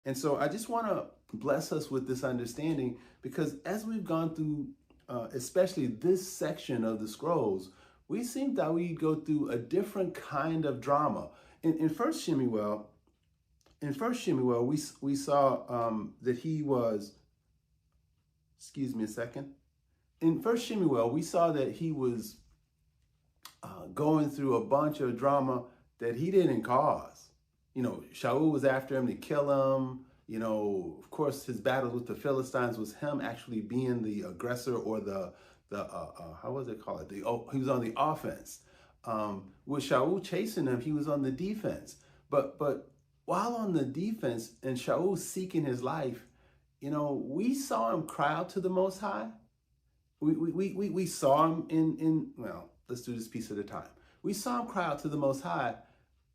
And so I just want to bless us with this understanding, because as we've gone through, especially this section of the scrolls, we seem that we go through a different kind of drama. In First Shemuel, we saw that he was. Excuse me a second. In First Shemuel, we saw that he was going through a bunch of drama that he didn't cause. Shaul was after him to kill him. Of course, his battle with the Philistines was him actually being the aggressor, or the how was it called? He was on the offense. With Shaul chasing him, he was on the defense. But while on the defense and Shaul seeking his life, we saw him cry out to the Most High. We saw him well, let's do this piece at a time. We saw him cry out to the Most High,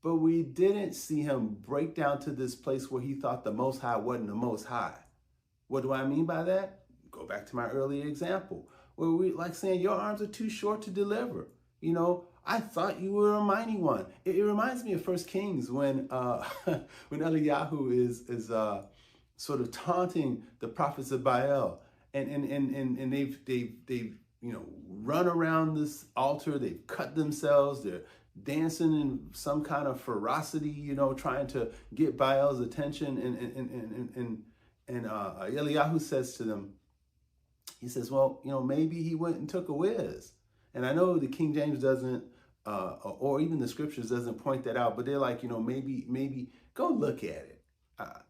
but we didn't see him break down to this place where he thought the Most High wasn't the Most High. What do I mean by that? Go back to my earlier example, where we like saying, your arms are too short to deliver. I thought you were a mighty one. It reminds me of First Kings when when Eliyahu is sort of taunting the prophets of Baal, and they've run around this altar, they've cut themselves, they're dancing in some kind of ferocity, trying to get Baal's attention, and Eliyahu says to them, he says, well, maybe he went and took a whiz. And I know the King James doesn't, or even the scriptures doesn't point that out, but they're like, maybe go look at it.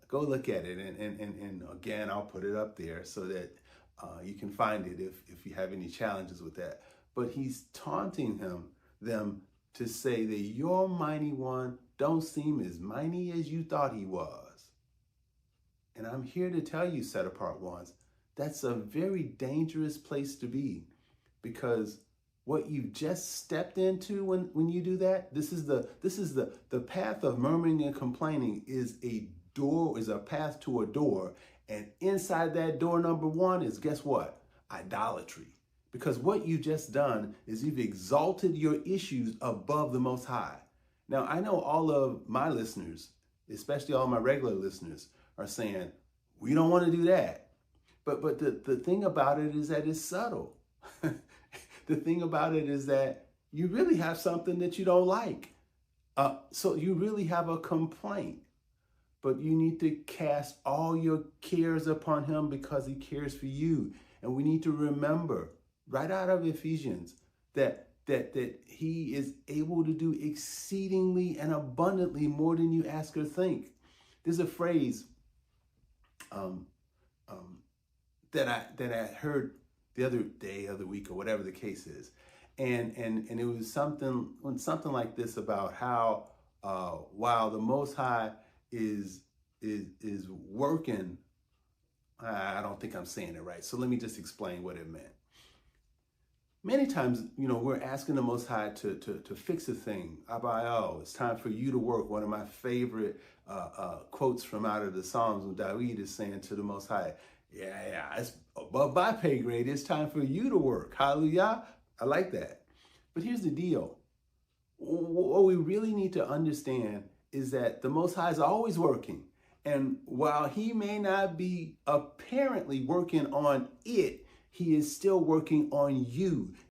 Go look at it, and again, I'll put it up there so that you can find it if you have any challenges with that. But he's taunting them to say that your mighty one don't seem as mighty as you thought he was. And I'm here to tell you, set apart ones, that's a very dangerous place to be, because what you just stepped into when you do that, this is the path of murmuring and complaining is a path to a door, and inside that door, number one, is, guess what? Idolatry. Because what you just done is you've exalted your issues above the Most High. Now, I know all of my listeners, especially all my regular listeners, are saying, we don't want to do that. But the thing about it is that it's subtle. The thing about it is that you really have something that you don't like. So you really have a complaint. But you need to cast all your cares upon him, because he cares for you. And we need to remember, right out of Ephesians, that he is able to do exceedingly and abundantly more than you ask or think. There's a phrase that I heard the other day, other week, or whatever the case is, and it was something like this about how while the Most High is working, I don't think I'm saying it right, so let me just explain what it meant. Many times, we're asking the Most High to fix a thing. Abayo, it's time for you to work. One of my favorite quotes from out of the Psalms, when David is saying to the Most High, yeah, it's above my pay grade. It's time for you to work. Hallelujah. I like that. But here's the deal. What we really need to understand is that the Most High is always working. And while he may not be apparently working on it, he is still working on you.